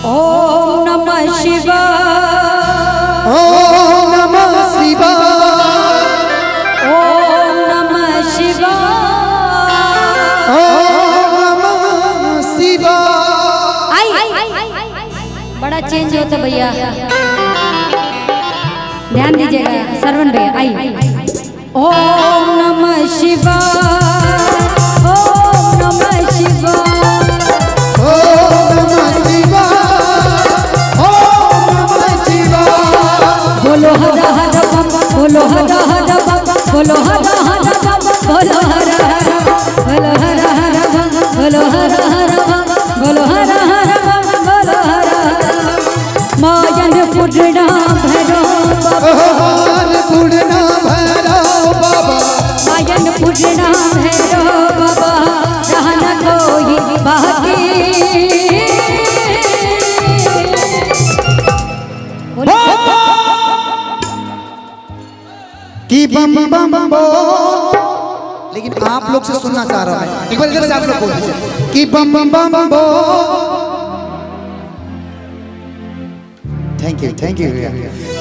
ओम नमः शिवाय। ओम नमः शिवाय। ओम नमः शिवाय। ओम नमः शिवाय। बड़ा चेंज होता भैया, ध्यान दीजिएगा सरवण भैया। आइए। ओम नमः शिवाय। ओम नमः शिवाय। ओम नमः शिवाय। ओम नमः शिवाय। बोलो हर हर बम, बोलो हर हर बम, बोलो हर हर बम, बोलो हर हर, बोलो हर हर बम, बोलो हर हर बम, बोलो हर हर बम, बोलो हर हर। मायन पुरना भैरव बाबा, भगवान पुरना भैरव बाबा, मायन पुरना भैरव बाबा, रहना कोई बाकी। कि बम बम बोल। लेकिन आप लोग से सुनना चाह रहा हूं मैं, एक बार इधर से आप लोग बोल दीजिए कि बम बम बोल। थैंक यू भैया।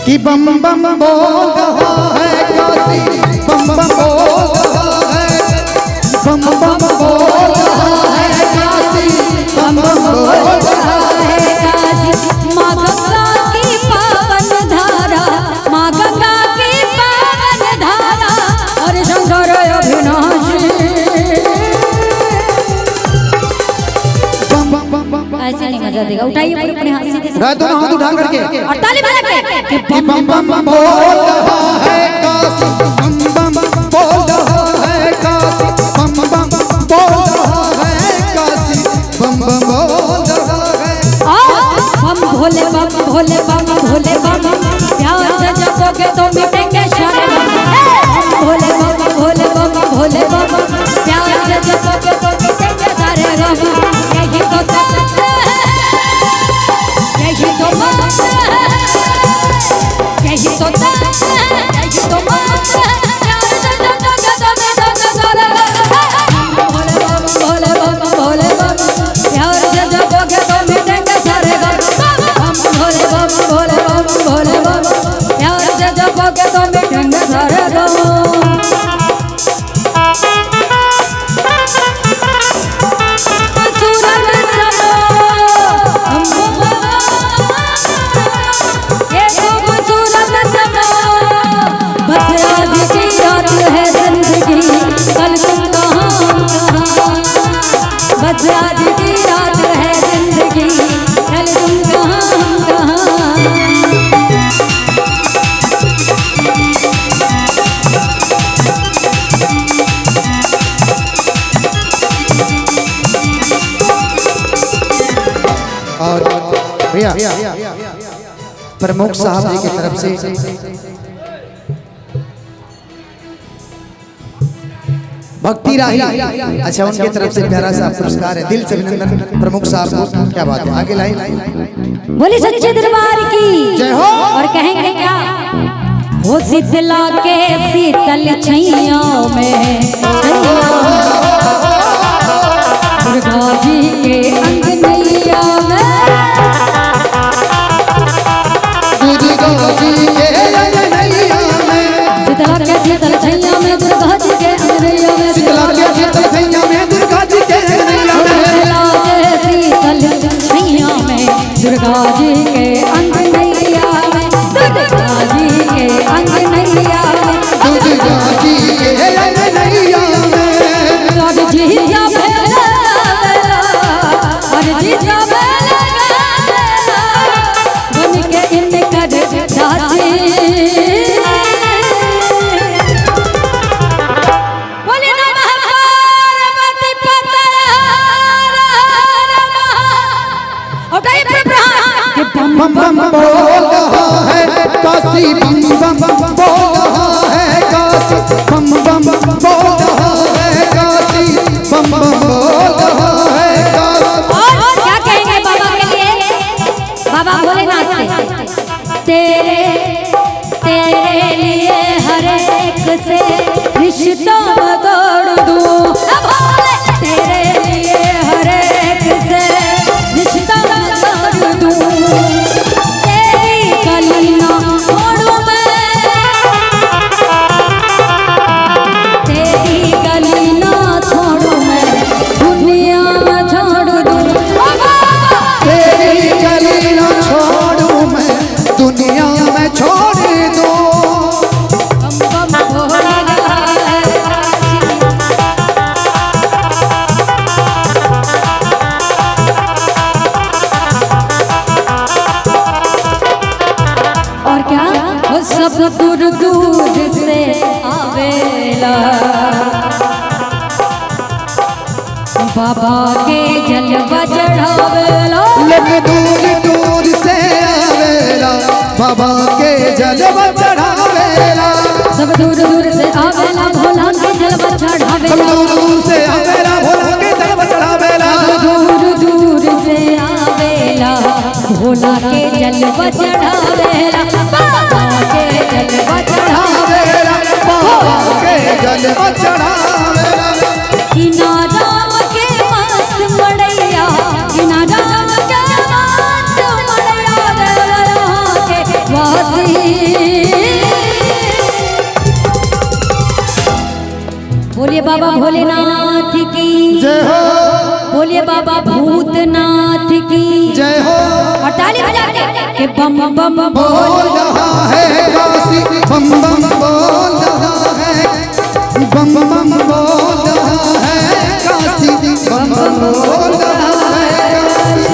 कि बम बम बोल रहा है काशी, बम बम बोल रहा है, बम बम बोल रहा है काशी, बम बम बोल रहा है काशी। माँ गंगा की पावन धारा, माँ गंगा की पावन धारा, और शंकर अविनाशी। ऐसे नहीं मजा देगा, उठाइए पूरे अपने हाथ सीधे से, दोनों हाथ उठा करके और ताली बजा के कि बम बम बोल रहा है काशी, बम बम बोल रहा है काशी, बम बम बोल रहा है काशी, बम बम बोल रहा है। बम भोले बम, भोले बम, भोले बम, प्यार से जपोगे तो मिटेंगे सारे गम। बम भोले बम, भोले बम, भोले बम, प्यार से जपोगे तो मिटेंगे सारे गम। यही तो तत्व है, यही तो मंत्र है, यही तो तत्व है, यही तो मंत्र है। प्यार से जपोगे तो मिटेंगे सारे गम। भोले बम, भोले बम, भोले बम, प्यार से जपोगे तो मिटेंगे सारे गम। भोले बम, भोले बम, भोले बम, प्यार से जपोगे तो मिटेंगे सारे गम। सूरज समा ये खूबसूरत समा, बस आज की रात है जिंदगी, कल तुम कहाँ कहाँ। बस आज की रात है जिंदगी, कल तुम कहाँ कहाँ। और भैया प्रमुख साहब जी की तरफ से भक्ति राही, अच्छा उनकी तरफ से प्यारा सा पुरस्कार है। दिल से अभिनंदन प्रमुख साहब को, क्या बात है। आगे लाइन बोली सच्चे दरबार की जय हो। और कहेंगे क्या, हो शीतला के शीतल छैया में, दुर्गा जी के अंगनैया में, दुर्गा जी के अंगनैया में, शीतला के शीतल छैया में, दुर्गा जी के अंगनैया में, शीतला के शीतल छैया में, दुर्गा जी के अंगनैया में, शीतला के शीतल छैया में, दुर्गा जी के अंगनैया में, दुर्गा जी के अंगनैया में, दुर्गा जी के अंगनैया में। और जी सब और जी सब बन के इनकर दासी। बोले नमः पार्वती पते हर हर महादेव। उठाइए प्रभु कि बम बम बम बोल रहा है काशी, बम बम बोल रहा है काशी, बम बम बोल रहा है काशी, बम बम बोल रहा है काशी। और क्या कहेंगे बाबा के लिए, बाबा भोलेनाथ से, तेरे तेरे लिए हर एक से रिश्ता तोड़ दूं। भोले तेरे लिए हर एक से रिश्ता तोड़ दूं। चढ़ावेला लोग दूर दूर से आवेला बाबा के जलवा चढ़ावेला सब दूर दूर से आवेला भोला के जलवा सब चढ़ावेला दूर दूर से आवेला भोला के जलवा चढ़ावेला दूर दूर से आवेला भोला के जलवा चढ़ावेला बाबा के जलवा चढ़ावेला बाबा के जलवा चढ़ावेला किनाराम के मस्त मड़ैया किनाराम के मस्त मड़ैया देवरा के वासी बोलिए बाबा भोलेनाथ की जय हो बोलिए बाबा भूतनाथ की जय हो और ताली बजा के बम बम बोल बोल रहा है काशी बम बम बोल रहा है बम बम बोल रहा है काशी बम बम बोल रहा है काशी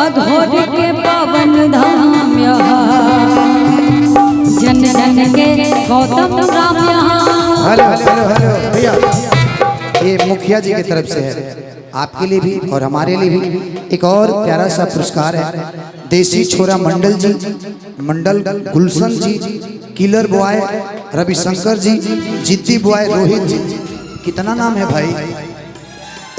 अघोर के पावन धाम यहाँ जन जन के गौतम राम यहाँ हेलो हेलो हेलो भैया ये मुखिया जी की तरफ से है आपके लिए भी और हमारे लिए भी एक और प्यारा सा पुरस्कार है देसी छोरा मंडल जी मंडल गुलशन जी किलर बॉय रविशंकर जी जिद्दी बॉय रोहित जी कितना नाम है भाई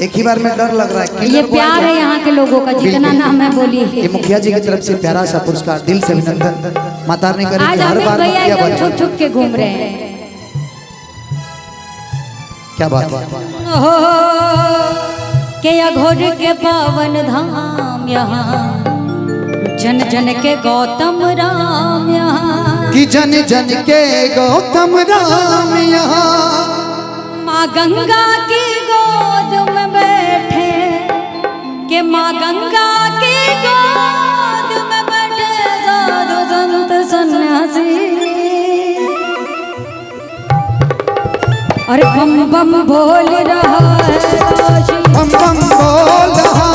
एक ही बार में डर लग रहा है ये प्यार है यहाँ के लोगों का जितना नाम है बोलिए ये मुखिया जी की तरफ से प्यारा सा पुरस्कार दिल से अभिनंदन माता रानी करे आज कि हर अमित बार भैया मुखिया एकदम छुप बने छुप के घूम रहे हैं क्या बात है ओहो, के अघोर के पावन धाम यहाँ जन जन के गौतम राम यहाँ कि जन जन के गौतम राम यहाँ माँ गंगा की गोद में बैठे के माँ गंगा की गोद में बैठे साधु संत सन्यासी और बम बम बोल रहा है काशी बम बम बोल रहा